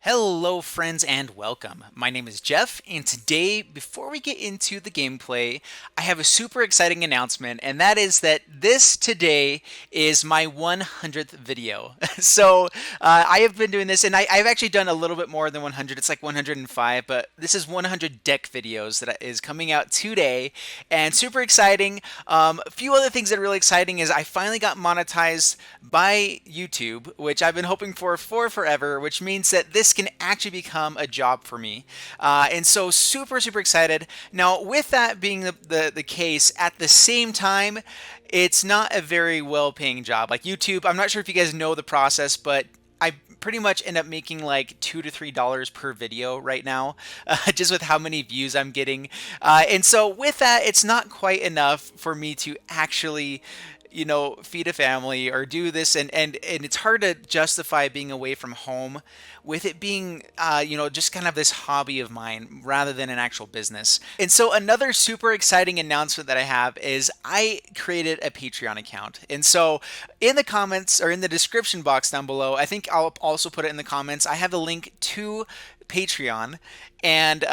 Hello friends and welcome. My name is Jeff, and today, before we get into the gameplay, I have a super exciting announcement, and that is that this today is my 100th video. I have been doing this, and I've actually done a little bit more than 100. It's like 105, but this is 100 deck videos that is coming out today, and super exciting. A few other things that are really exciting is I finally got monetized by YouTube, which I've been hoping for forever, which means that this can actually become a job for me. And so super excited. Now, with that being the case, at the same time, it's not a very well-paying job. Like YouTube, I'm not sure if you guys know the process, but I pretty much end up making like $2 to $3 per video right now, just with how many views I'm getting. And so with that, it's not quite enough for me to actually feed a family or do this, and it's hard to justify being away from home with it being just kind of this hobby of mine rather than an actual business. And so another super exciting announcement that I have is I created a Patreon account. And so in the comments or in the description box down below, I think I'll also put it in the comments, I have the link to Patreon. And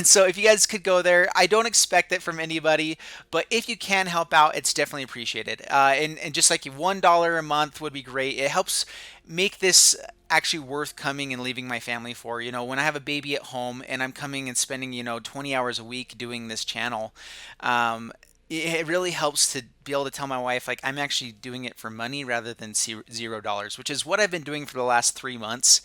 so if you guys could go there, I don't expect it from anybody, but if you can help out, it's definitely appreciated. And just like $1 a month would be great. It helps make this actually worth coming and leaving my family for. When I have a baby at home and I'm coming and spending 20 hours a week doing this channel, it really helps to be able to tell my wife, like, I'm actually doing it for money rather than $0, which is what I've been doing for the last 3 months.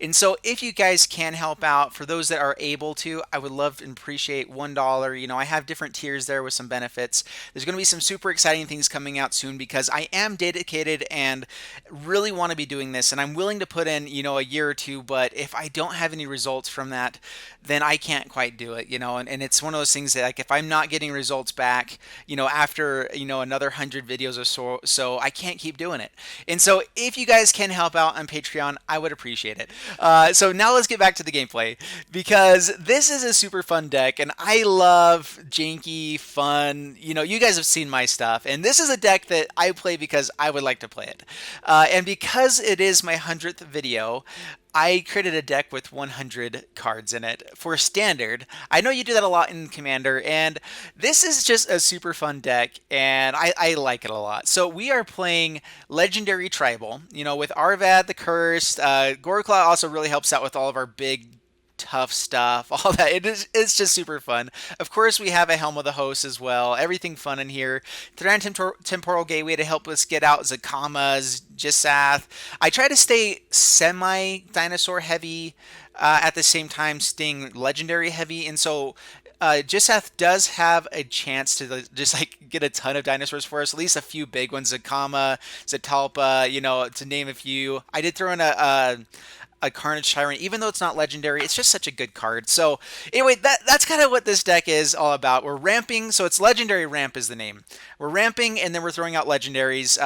And so if you guys can help out, for those that are able to, I would love and appreciate $1. I have different tiers there with some benefits. There's going to be some super exciting things coming out soon because I am dedicated and really want to be doing this, and I'm willing to put in, a year or two, but if I don't have any results from that, then I can't quite do it, and it's one of those things that, like, if I'm not getting results back, after, another 100 videos or so I can't keep doing it. And so if you guys can help out on Patreon, I would appreciate it. So now let's get back to the gameplay, because this is a super fun deck, and I love janky, fun, you guys have seen my stuff, and this is a deck that I play because I would like to play it. And because it is my 100th video, I created a deck with 100 cards in it for standard. I know you do that a lot in Commander, and this is just a super fun deck, and I like it a lot. So we are playing Legendary Tribal, with Arvad the Cursed. Goreclaw also really helps out with all of our big tough stuff, all that. It's just super fun. Of course, we have a Helm of the Host as well. Everything fun in here. Thran Temporal Gateway to help us get out Zacama's, Gishath. I try to stay semi-dinosaur heavy at the same time staying legendary heavy, and so Gishath does have a chance to just like get a ton of dinosaurs for us, at least a few big ones, Zacama, Zetalpa, to name a few. I did throw in a Carnage Tyrant, even though it's not legendary. It's just such a good card. So anyway, that's kind of what this deck is all about. We're ramping, so it's Legendary Ramp is the name. We're ramping, and then we're throwing out legendaries.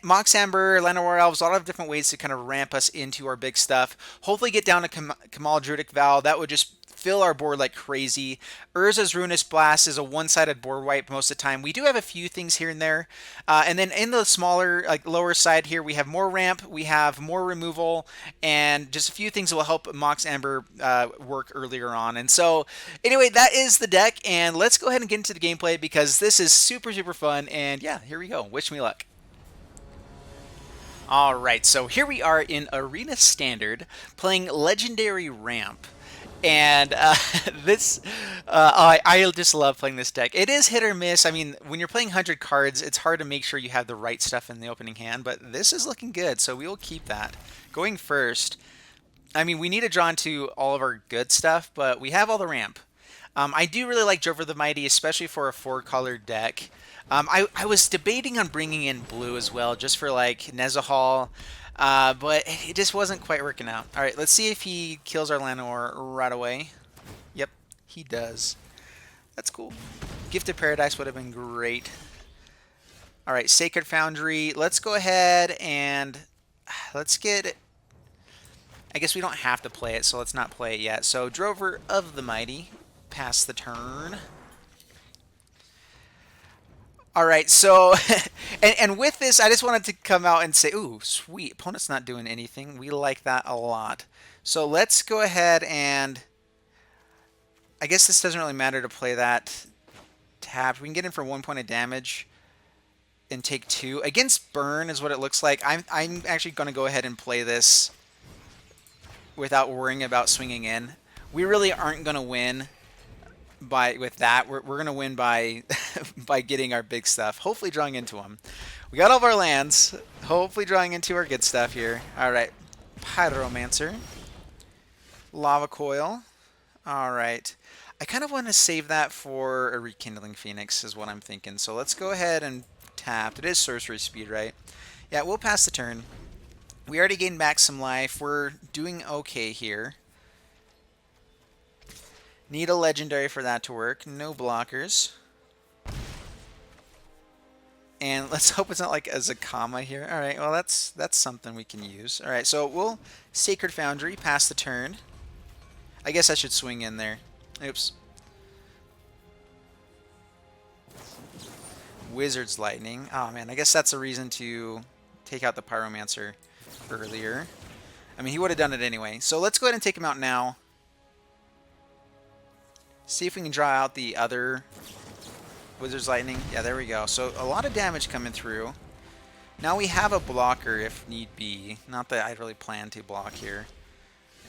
Mox Amber, Llanowar Elves, a lot of different ways to kind of ramp us into our big stuff. Hopefully get down to Kamal Druidic Vow. That would just fill our board like crazy. Urza's Ruinous Blast is a one-sided board wipe most of the time. We do have a few things here and there. And then in the smaller, like lower side here, we have more ramp, we have more removal, and just a few things that will help Mox Amber work earlier on. And so anyway, that is the deck, and let's go ahead and get into the gameplay because this is super fun. And yeah, here we go. Wish me luck. Alright, so here we are in Arena Standard playing Legendary Ramp. And I just love playing this deck. It is hit or miss. I mean, when you're playing 100 cards, it's hard to make sure you have the right stuff in the opening hand, but this is looking good, so we will keep that. Going first, I mean, we need to draw into all of our good stuff, but we have all the ramp. I do really like Drover the Mighty, especially for a 4-color deck. I was debating on bringing in blue as well, just for like Nezahal. But it just wasn't quite working out. Alright, let's see if he kills our Llanowar right away. Yep, he does. That's cool. Gift of Paradise would have been great. Alright, Sacred Foundry. Let's go ahead and let's get it. I guess we don't have to play it, so let's not play it yet. So, Drover of the Mighty. Pass the turn. Alright, so And with this, I just wanted to come out and say, ooh, sweet. Opponent's not doing anything. We like that a lot. So let's go ahead and... I guess this doesn't really matter to play that tapped. We can get in for 1 point of damage and take 2. Against Burn is what it looks like. I'm actually going to go ahead and play this without worrying about swinging in. We really aren't going to win with that. We're going to win by by getting our big stuff. Hopefully drawing into them. We got all of our lands. Hopefully drawing into our good stuff here. All right. Pyromancer. Lava Coil. All right. I kind of want to save that for a Rekindling Phoenix is what I'm thinking. So let's go ahead and tap. It is sorcery speed, right? Yeah, we'll pass the turn. We already gained back some life. We're doing okay here. Need a legendary for that to work. No blockers. And let's hope it's not like a Zacama here. All right, well, that's something we can use. All right, so we'll Sacred Foundry, pass the turn. I guess I should swing in there. Oops. Wizard's Lightning. Oh, man, I guess that's a reason to take out the Pyromancer earlier. I mean, he would have done it anyway. So let's go ahead and take him out now. See if we can draw out the other Wizard's Lightning. Yeah, there we go. So a lot of damage coming through. Now we have a blocker if need be. Not that I really plan to block here.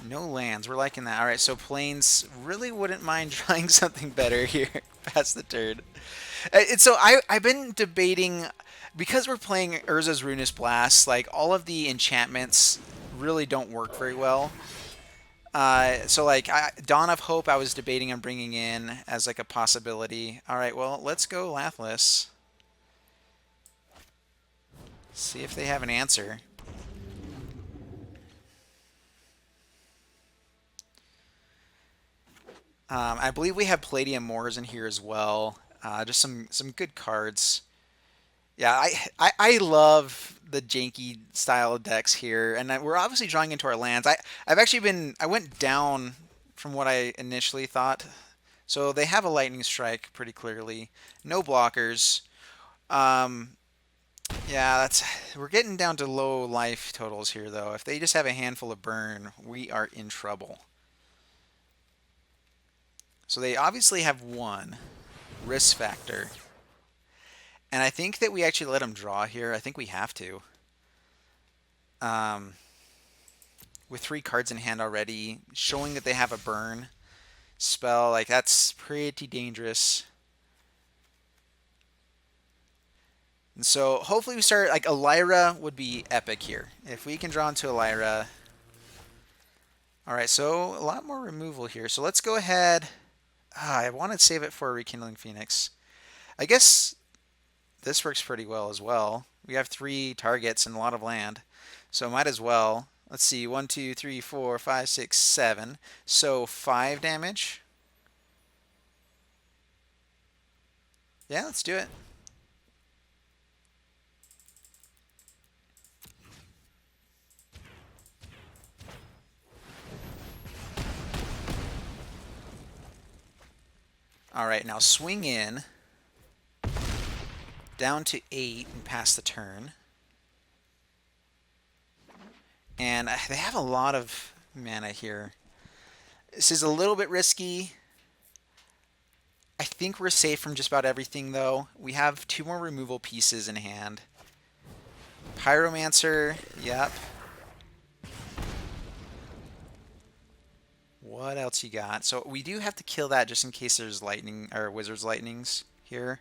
No lands. We're liking that. All right, so Plains really wouldn't mind trying something better here. Past the turn. And so I've been debating, because we're playing Urza's Ruinous Blast, like all of the enchantments really don't work very well. So like Dawn of Hope I was debating on bringing in as like a possibility. All right, well, let's go Lathless. See if they have an answer. I believe we have palladia-mors in here as well. Just some good cards. Yeah, I love the janky style decks here, and we're obviously drawing into our lands. I went down from what I initially thought. So they have a Lightning Strike pretty clearly. No blockers. Yeah, we're getting down to low life totals here though. If they just have a handful of burn, we are in trouble. So they obviously have one risk factor. And I think that we actually let them draw here. I think we have to. With 3 cards in hand already, showing that they have a burn spell, like that's pretty dangerous. And so hopefully we start, like a Lyra would be epic here. If we can draw into a Lyra. All right, so a lot more removal here. So let's go ahead. I want to save it for a Rekindling Phoenix. I guess this works pretty well as well. We have 3 targets and a lot of land. So might as well. Let's see. 1, 2, 3, 4, 5, 6, 7. So 5 damage. Yeah, let's do it. All right, now swing in. Down to 8 and pass the turn. And they have a lot of mana here. This is a little bit risky. I think we're safe from just about everything, though. We have 2 more removal pieces in hand. Pyromancer, yep. What else you got? So we do have to kill that just in case there's lightning or Wizard's Lightnings here.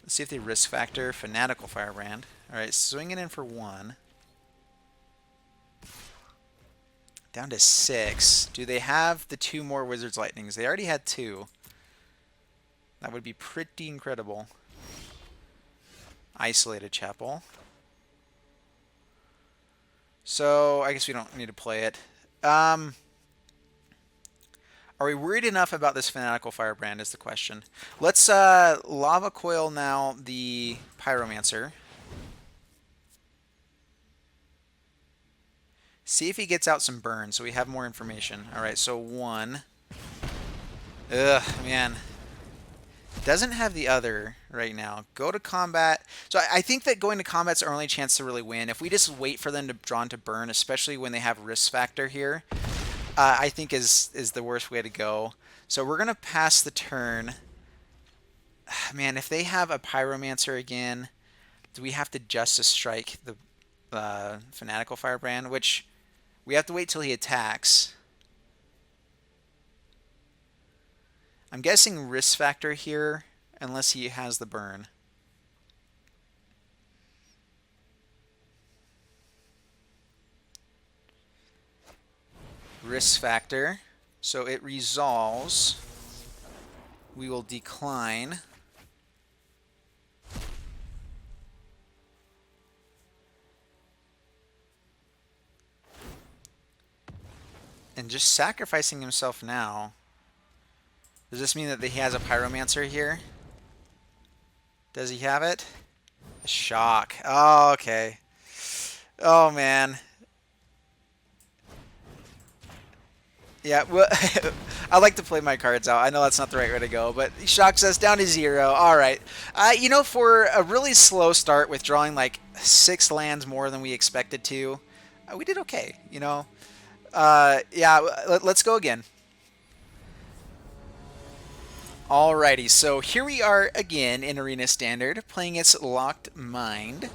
Let's see if they risk factor. Fanatical Firebrand. All right, swinging in for 1. Down to 6. Do they have the 2 more Wizard's Lightnings? They already had 2. That would be pretty incredible. Isolated Chapel. So I guess we don't need to play it. Are we worried enough about this Fanatical Firebrand is the question. Let's Lava Coil now the Pyromancer. See if he gets out some burn so we have more information. Alright, so 1. Ugh, man. Doesn't have the other right now. Go to combat. So I think that going to combat's our only chance to really win. If we just wait for them to draw into burn, especially when they have risk factor here, I think is the worst way to go. So we're gonna pass the turn. Man, if they have a Pyromancer again, do we have to Justice Strike the Fanatical Firebrand? Which we have to wait till he attacks. I'm guessing risk factor here, unless he has the burn. Risk factor. So it resolves. We will decline. And just sacrificing himself now. Does this mean that he has a Pyromancer here? Does he have it? A shock. Oh, okay. Oh, man. Yeah, well, I like to play my cards out. I know that's not the right way to go, but he shocks us down to 0. All right. You know, for a really slow start with drawing like 6 lands more than we expected to, we did okay, you know. Yeah, let's go again. Alrighty, so here we are again in Arena Standard, playing as Locked Mind.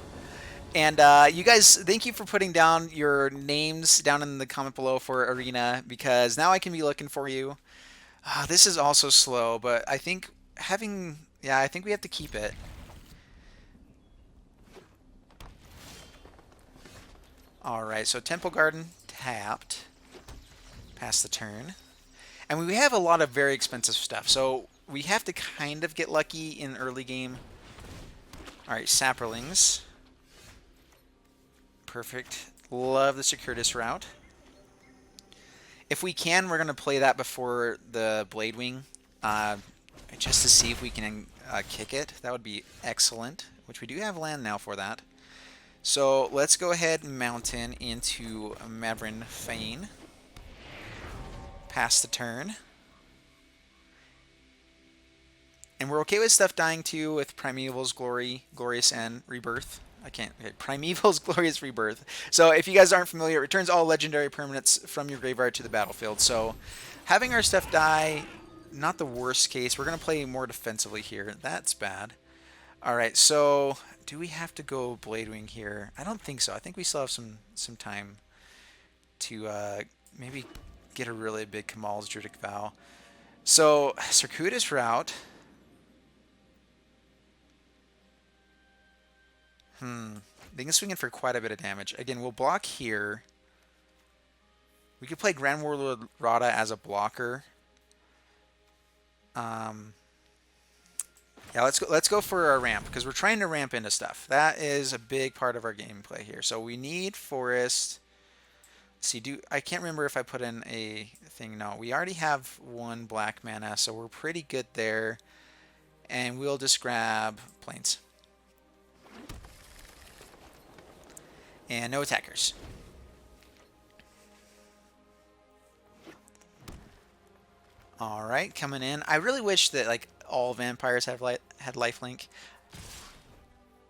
And you guys, thank you for putting down your names down in the comment below for Arena, because now I can be looking for you. This is also slow, but I think having... Yeah, I think we have to keep it. Alright, so Temple Garden tapped. Pass the turn. And we have a lot of very expensive stuff, so we have to kind of get lucky in early game. Alright, Saprolings. Perfect. Love the Circuitous Route. If we can, we're going to play that before the Bladewing, just to see if we can kick it. That would be excellent, which we do have land now for that. So let's go ahead and Mountain into Mavren Fein. Pass the turn. And we're okay with stuff dying too, with Primeval's Glorious and Rebirth. Okay, Primeval's Glorious Rebirth. So if you guys aren't familiar, it returns all legendary permanents from your graveyard to the battlefield. So having our stuff die, not the worst case. We're going to play more defensively here. That's bad. All right, so do we have to go Bladewing here? I don't think so. I think we still have some time to maybe get a really big Kamal's Druidic Vow. So Circuitous Route. They can swing in for quite a bit of damage. Again, we'll block here. We could play Grand Warlord Rada as a blocker. Yeah, let's go for our ramp, because we're trying to ramp into stuff. That is a big part of our gameplay here. So we need Forest. Let's see, I can't remember if I put in a thing. No, we already have 1 black mana, so we're pretty good there. And we'll just grab Plains. And no attackers. Alright, coming in. I really wish that like all vampires had lifelink.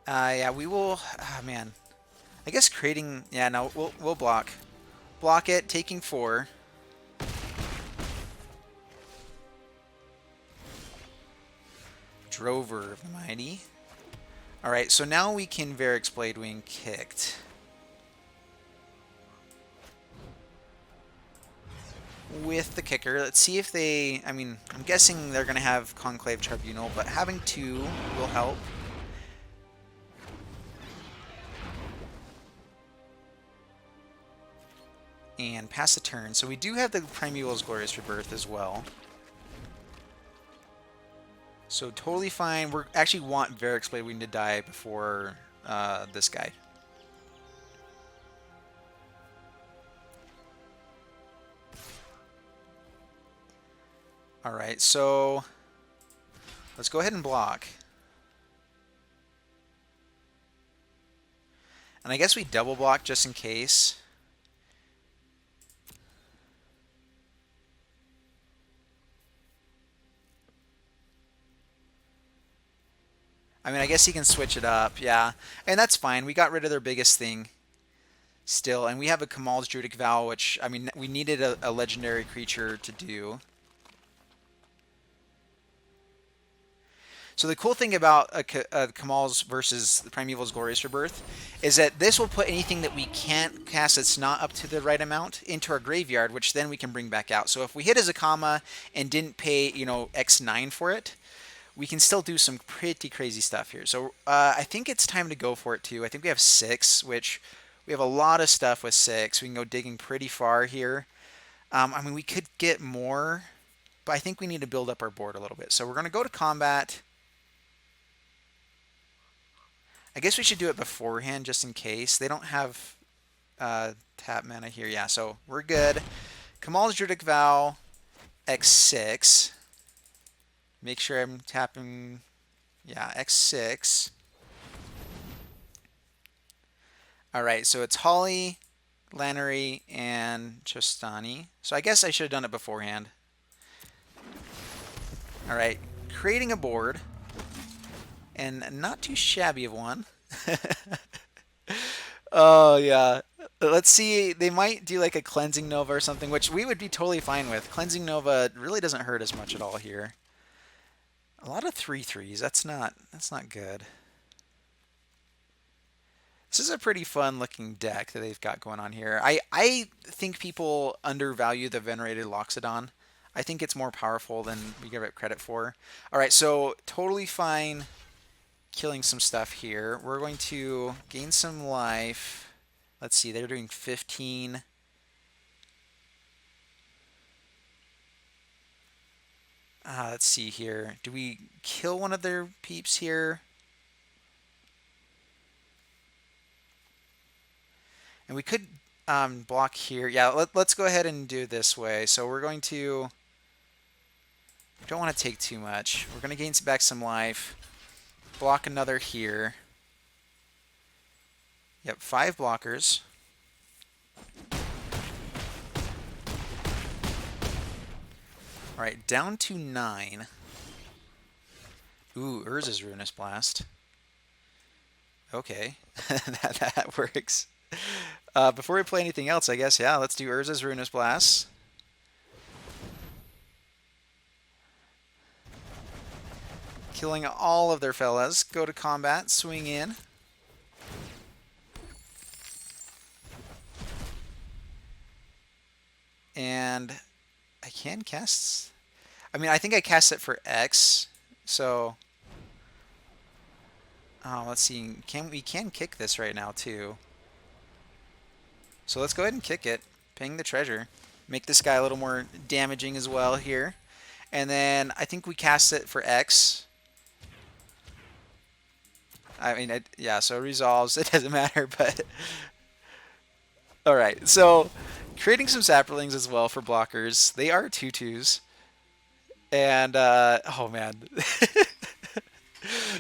Yeah, we will... man. I guess creating... Yeah, no, we'll block. Block it, taking 4. Drover of the Mighty. Alright, so now we can Varric's Bladewing kicked. With the kicker. Let's see if they... I mean, I'm guessing they're going to have Conclave Tribunal, but having 2 will help. And pass the turn. So we do have the Primeval's Glorious Rebirth as well. So totally fine. We actually want Varric's Bladewing to die before this guy. Alright, so let's go ahead and block. And I guess we double block just in case. I mean, I guess he can switch it up, yeah. And that's fine. We got rid of their biggest thing still. And we have a Kamal's Druidic Vow, which, I mean, we needed a legendary creature to do. So the cool thing about Kamal's versus the Primeval's Glorious Rebirth is that this will put anything that we can't cast that's not up to the right amount into our graveyard, which then we can bring back out. So if we hit a Zacama and didn't pay, you know, X9 for it, we can still do some pretty crazy stuff here. So I think it's time to go for it too. I think we have 6, which we have a lot of stuff with 6. We can go digging pretty far here. I mean, we could get more, but I think we need to build up our board a little bit. So we're going to go to combat. I guess we should do it beforehand just in case. They don't have tap mana here. Yeah, so we're good. Kamal's Druidic Vow, X6. Make sure I'm tapping, yeah, X6. All right, so it's Holly, Lannery, and Chostani. So I guess I should have done it beforehand. All right, creating a board. And not too shabby of one. Oh, yeah. Let's see. They might do like a Cleansing Nova or something, which we would be totally fine with. Cleansing Nova really doesn't hurt as much at all here. A lot of 3/3s. That's not good. This is a pretty fun looking deck that they've got going on here. I think people undervalue the Venerated Loxodon. I think it's more powerful than we give it credit for. All right, so totally fine killing some stuff here. We're going to gain some life. Let's see, they're doing 15. Let's see here. Do we kill one of their peeps here? And we could block here. Yeah, let's go ahead and do it this way. So we're going to... Don't want to take too much. We're going to gain back some life. Block another here. Yep, 5 blockers. All right, down to 9. Ooh, Urza's Ruinous Blast. Okay, that works. Before we play anything else, I guess, yeah, let's do Urza's Ruinous Blast. Killing all of their fellas. Go to combat, swing in. And I can cast... I mean, I think I cast it for X, so... let's see. We can kick this right now, too. So let's go ahead and kick it. Ping the treasure. Make this guy a little more damaging as well here. And then I think we cast it for X. I mean, yeah, so it resolves. It doesn't matter, but... Alright, so creating some Saplings as well for blockers. They are 2/2s. And, oh man.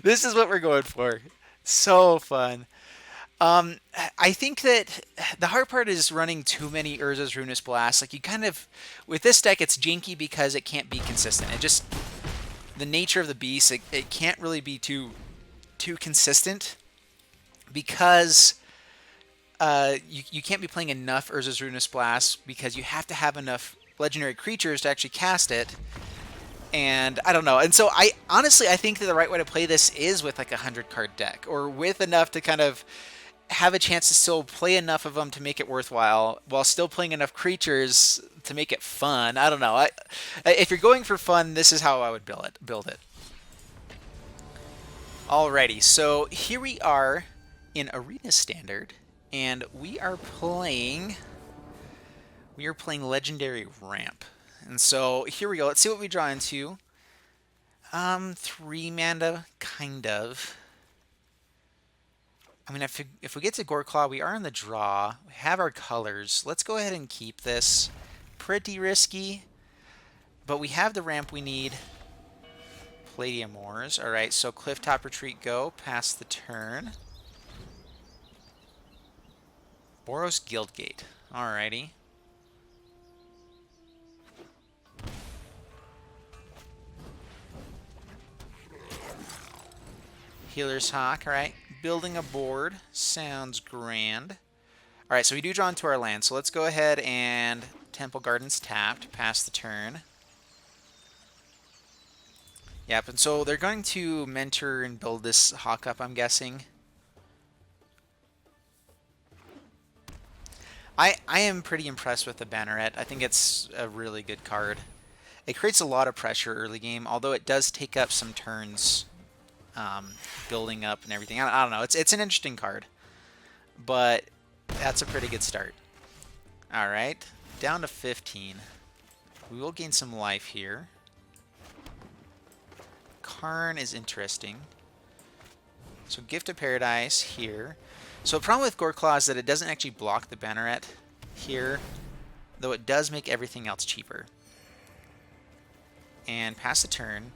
This is what we're going for. So fun. I think that the hard part is running too many Urza's Ruinous Blasts. Like, you kind of... With this deck, it's janky because it can't be consistent. It just... The nature of the beast, it can't really be too consistent because you can't be playing enough Urza's Ruinous Blast because you have to have enough legendary creatures to actually cast it. And I don't know. And so I think that the right way to play this is with like a 100-card deck, or with enough to kind of have a chance to still play enough of them to make it worthwhile while still playing enough creatures to make it fun. I don't know. If you're going for fun, this is how I would build it. Alrighty, so here we are in Arena Standard, and we are playing Legendary Ramp. And so here we go. Let's see what we draw into. 3 mana, kind of. I mean, if we get to Goreclaw, we are in the draw. We have our colors. Let's go ahead and keep this. Pretty risky, but we have the ramp we need. Palladia-mors. Alright, so Clifftop Retreat go. Pass the turn. Boros Guildgate. Alrighty. Healer's Hawk, alright. Building a board. Sounds grand. Alright, so we do draw into our land. So let's go ahead and Temple Garden's tapped. Pass the turn. Yep, and so they're going to mentor and build this Hawk up, I'm guessing. I am pretty impressed with the Banneret. I think it's a really good card. It creates a lot of pressure early game, although it does take up some turns building up and everything. I don't know. It's an interesting card, but that's a pretty good start. All right, down to 15. We will gain some life here. Karn is interesting. So Gift of Paradise here. So the problem with Goreclaw is that it doesn't actually block the Banneret here, though it does make everything else cheaper. And pass the turn.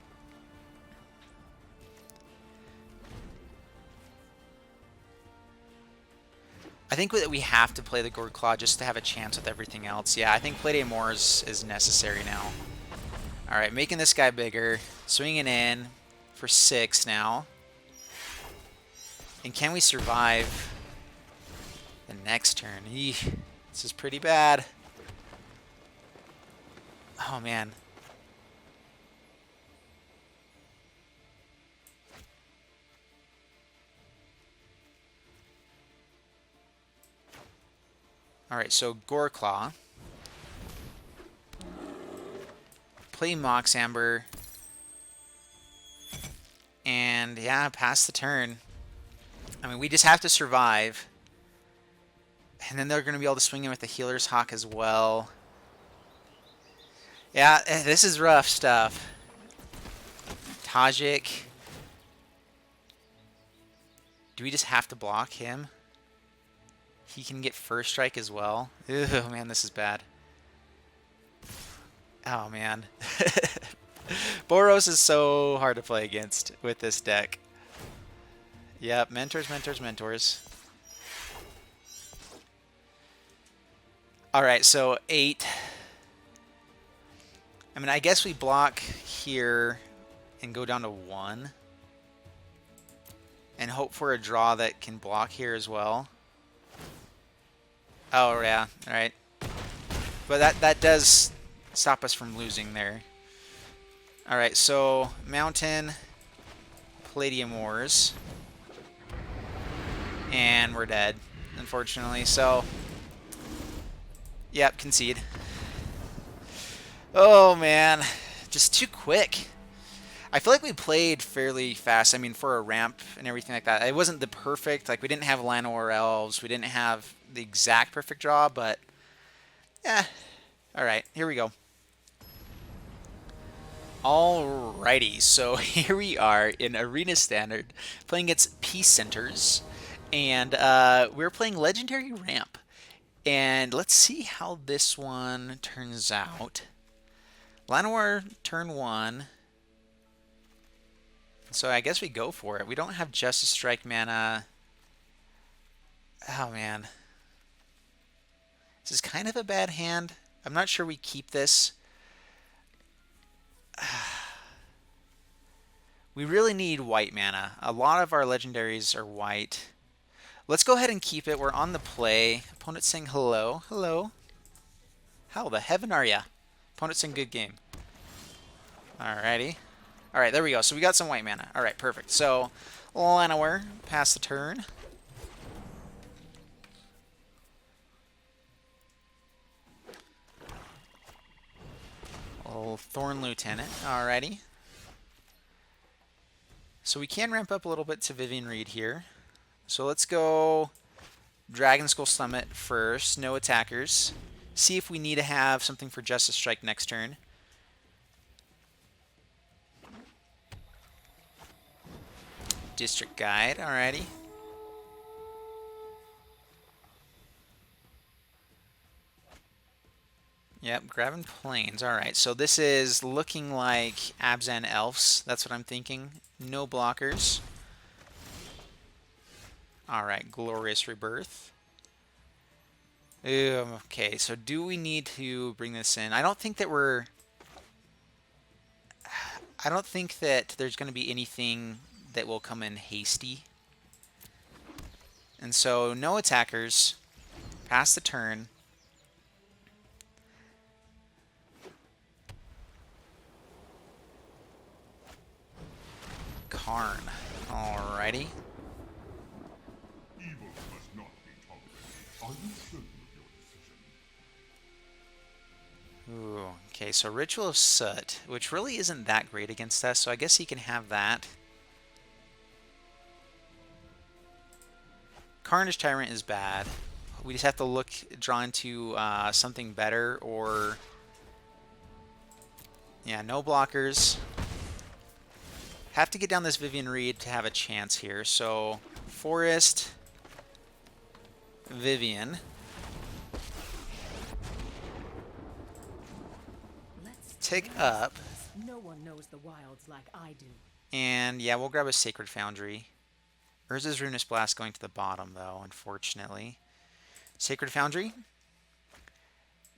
I think that we have to play the Goreclaw just to have a chance with everything else. Yeah, I think palladia-mors is necessary now. Alright, making this guy bigger. Swinging in for 6 now. And can we survive the next turn? Eesh, this is pretty bad. Oh, man. Alright, so Goreclaw. Play Mox Amber. And yeah, pass the turn. I mean, we just have to survive. And then they're going to be able to swing in with the Healer's Hawk as well. Yeah, this is rough stuff. Tajik. Do we just have to block him? He can get first strike as well. Oh man, this is bad. Oh man. Boros is so hard to play against with this deck. Yep, mentors, mentors, mentors. Alright, so 8. I mean, I guess we block here and go down to 1. And hope for a draw that can block here as well. Oh, yeah. Alright. But that does stop us from losing there. Alright, so Mountain, palladia-mors. And we're dead, unfortunately. So, yep, concede. Oh, man. Just too quick. I feel like we played fairly fast. I mean, for a ramp and everything like that. It wasn't the perfect, like we didn't have Llanowar Elves. We didn't have the exact perfect draw, but yeah. All right, here we go. Alrighty, so here we are in Arena Standard, playing against Peace Centers, and we're playing Legendary Ramp. And let's see how this one turns out. Llanowar turn 1. So I guess we go for it. We don't have Justice Strike mana. Oh, man. This is kind of a bad hand. I'm not sure we keep this. We really need white mana. A lot of our legendaries are white. Let's go ahead and keep it. We're on the play. Opponent saying hello. Hello. How the heaven are ya? Opponent saying good game. Alrighty. Alright, there we go. So we got some white mana. Alright, perfect. So, Llanowar, pass the turn. Little Thorn Lieutenant. Alrighty. So we can ramp up a little bit to Vivian Reed here. So let's go Dragon Skull Summit first. No attackers. See if we need to have something for Justice Strike next turn. District Guide, alrighty. Yep, grabbing Plains. Alright, so this is looking like Abzan Elves. That's what I'm thinking. No blockers. Alright, Glorious Rebirth. Okay, so do we need to bring this in? I don't think that we're... I don't think that there's going to be anything that will come in hasty. And so no attackers. Pass the turn. Karn. Alrighty. Evil must not be tolerated. Are you certain of your decision? Ooh, okay, so Ritual of Soot, which really isn't that great against us, so I guess he can have that. Carnage Tyrant is bad. We just have to look, draw into something better, or... Yeah, no blockers. Have to get down this Vivian Reed to have a chance here. So, Forest, Vivian. Take up. No one knows the wilds like I do. And yeah, we'll grab a Sacred Foundry. Urza's Ruinous Blast going to the bottom, though, unfortunately. Sacred Foundry.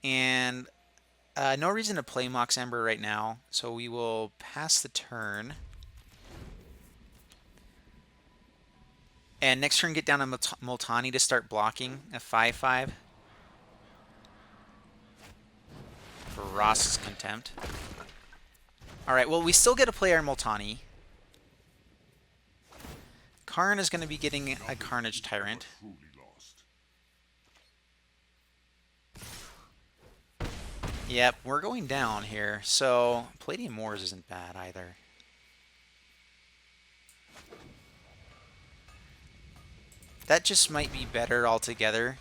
And no reason to play Mox Ember right now, so we will pass the turn. And next turn, get down a Multani to start blocking a 5/5. For Ross's Contempt. Alright, well, we still get to play our Multani. Karn is going to be getting a Carnage Tyrant. Yep, we're going down here, so palladia-mors isn't bad either. That just might be better altogether.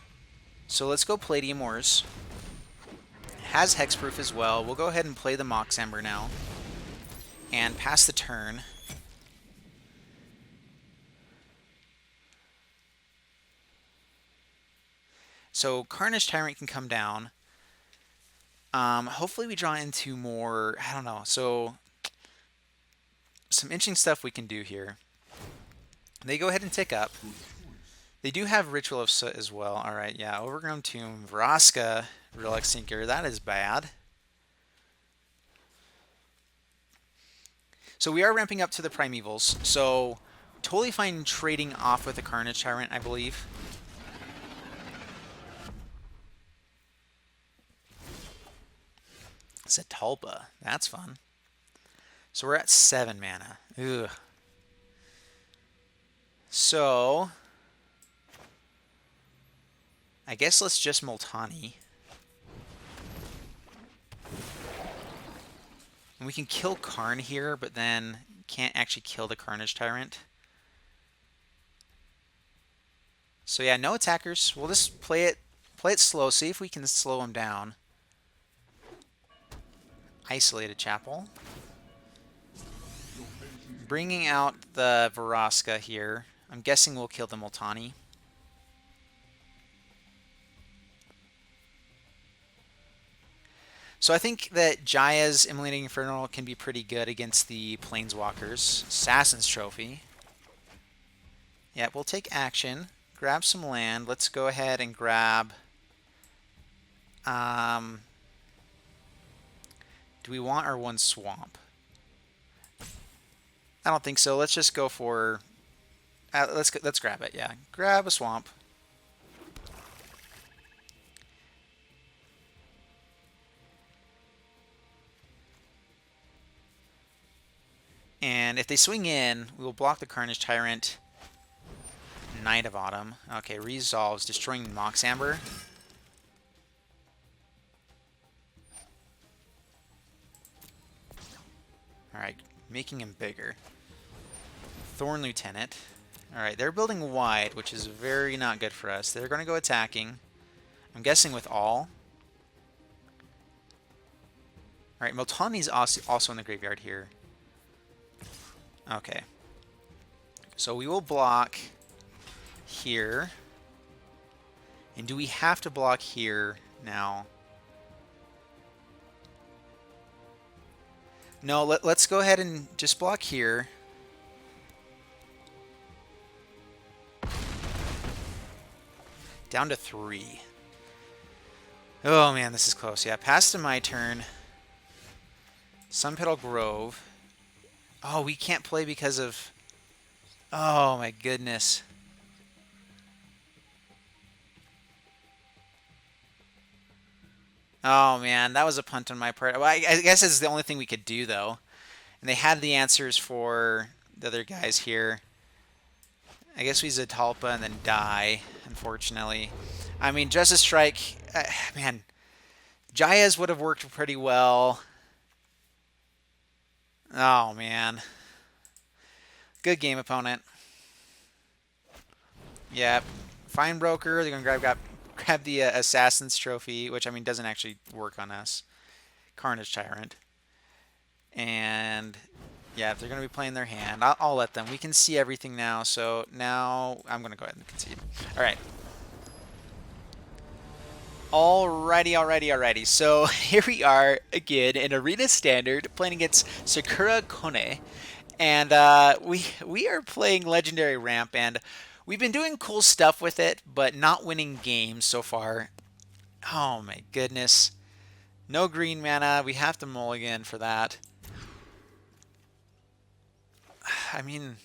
So let's go palladia-mors. Has Hexproof as well. We'll go ahead and play the Mox Ember now. And pass the turn. So Carnage Tyrant can come down. Hopefully we draw into more, I don't know. So some interesting stuff we can do here. They go ahead and tick up. They do have Ritual of Soot as well. Alright, yeah. Overgrown Tomb. Vraska, Relic Sinker. That is bad. So we are ramping up to the Primevals. So totally fine trading off with the Carnage Tyrant, I believe. Zetalpa. That's fun. So we're at 7 mana. Ugh. So I guess let's just Multani. And we can kill Karn here, but then can't actually kill the Carnage Tyrant. So yeah, no attackers. We'll just play it slow, see if we can slow him down. Isolated Chapel. Bringing out the Vraska here. I'm guessing we'll kill the Multani. So I think that Jaya's Immolating Inferno can be pretty good against the Planeswalkers. Assassin's Trophy. Yeah, we'll take action. Grab some land. Let's go ahead and grab... do we want our one swamp? I don't think so. Let's just go for... let's grab it, yeah. Grab a swamp. And if they swing in, we will block the Carnage Tyrant. Knight of Autumn. Okay, resolves, destroying Mox Amber. Alright, making him bigger. Thorn Lieutenant. Alright, they're building wide, which is very not good for us. They're going to go attacking. I'm guessing with all. Alright, Multani's also in the graveyard here. Okay. So we will block here. And do we have to block here now? No, let's go ahead and just block here. Down to 3. Oh man, this is close. Yeah, pass to my turn. Sunpetal Grove. Oh, we can't play because of... Oh my goodness. Oh man, that was a punt on my part. Well, I guess it's the only thing we could do though. And they had the answers for the other guys here. I guess we Zetalpa and then die, unfortunately. I mean, Justice Strike, man, Jaya's would have worked pretty well. Oh man. Good game, opponent. Yeah, Fine Broker. They're gonna grab the Assassin's Trophy, which I mean doesn't actually work on us. Carnage Tyrant, and yeah, if they're gonna be playing their hand, I'll let them. We can see everything now, so now I'm gonna go ahead and concede. All right. Alrighty. So here we are again in Arena Standard, playing against Sakura Kone, and we are playing Legendary Ramp, and we've been doing cool stuff with it, but not winning games so far. Oh my goodness. No green mana. We have to mulligan for that. I mean,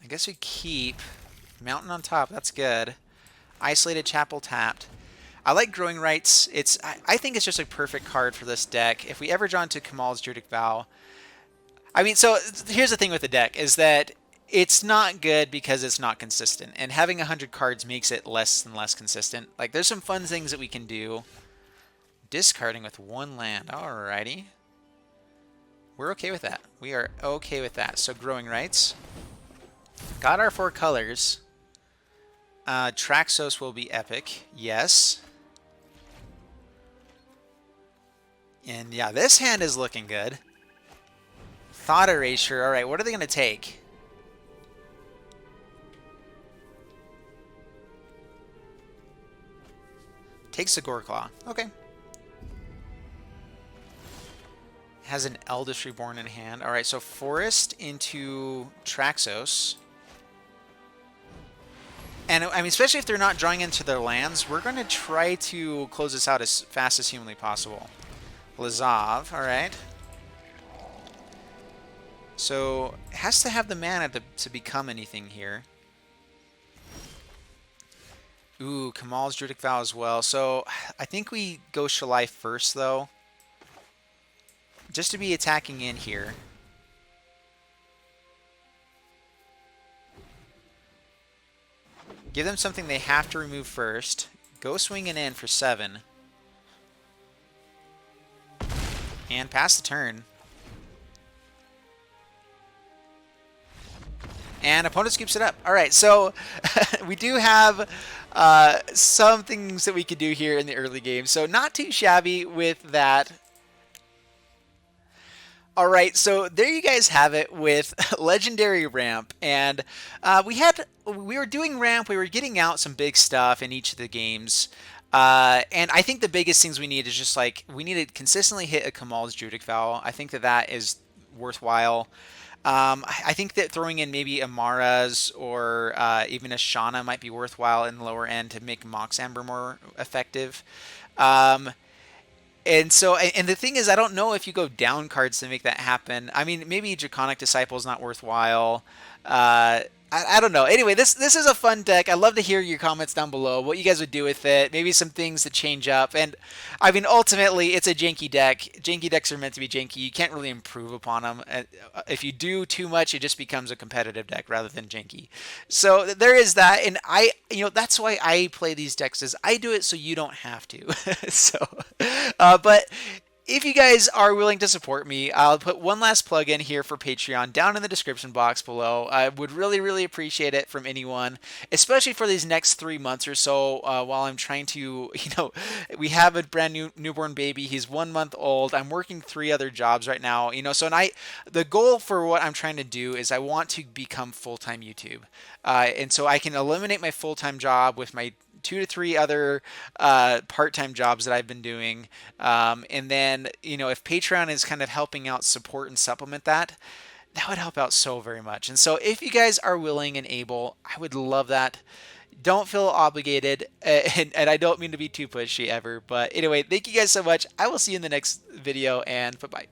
I guess we keep Mountain on top. That's good. Isolated Chapel tapped. I like Growing Rights. I think it's just a perfect card for this deck. If we ever draw into Kamal's Druidic Vow, I mean, so here's the thing with the deck is that it's not good because it's not consistent, and having 100 cards makes it less and less consistent. Like, there's some fun things that we can do. Discarding with one land. Alrighty. We're okay with that. We are okay with that. So Growing Rights. Got our 4 colors. Traxos will be epic. Yes. And yeah, this hand is looking good. Thought Erasure. Alright, what are they going to take? Takes a Goreclaw. Okay. Has an Eldest Reborn in hand. Alright, so Forest into Traxos. And I mean, especially if they're not drawing into their lands, we're going to try to close this out as fast as humanly possible. Lazav, alright. So, it has to have the mana to become anything here. Ooh, Kamal's Druidic Vow as well. So, I think we go Shalai first, though. Just to be attacking in here. Give them something they have to remove first. Go swinging in for 7. And pass the turn. And opponent scoops it up. Alright, so we do have some things that we could do here in the early game. So not too shabby with that. Alright, so there you guys have it with Legendary Ramp. And we were doing Ramp, we were getting out some big stuff in each of the games. And I think the biggest things we need is just like, we need to consistently hit a Kamal's Druidic Vow. I think that is worthwhile. I think that throwing in maybe Amara's or even a Shauna might be worthwhile in the lower end to make Mox Amber more effective. And so, and the thing is, I don't know if you go down cards to make that happen. I mean, maybe Draconic Disciple is not worthwhile. I don't know. Anyway, this is a fun deck. I'd love to hear your comments down below, what you guys would do with it, maybe some things to change up. And, I mean, ultimately, it's a janky deck. Janky decks are meant to be janky. You can't really improve upon them. If you do too much, it just becomes a competitive deck rather than janky. So there is that, and that's why I play these decks, is I do it so you don't have to. So, but if you guys are willing to support me, I'll put one last plug in here for Patreon down in the description box below. I would really, really appreciate it from anyone, especially for these next 3 months or so while I'm trying to, we have a brand new newborn baby. He's 1 month old. I'm working 3 other jobs right now, so the goal for what I'm trying to do is I want to become full-time YouTube. And so I can eliminate my full-time job with my 2 to 3 other part-time jobs that I've been doing. And then, if Patreon is kind of helping out support and supplement that would help out so very much. And so if you guys are willing and able, I would love that. Don't feel obligated, and I don't mean to be too pushy ever. But anyway, thank you guys so much. I will see you in the next video, and bye-bye.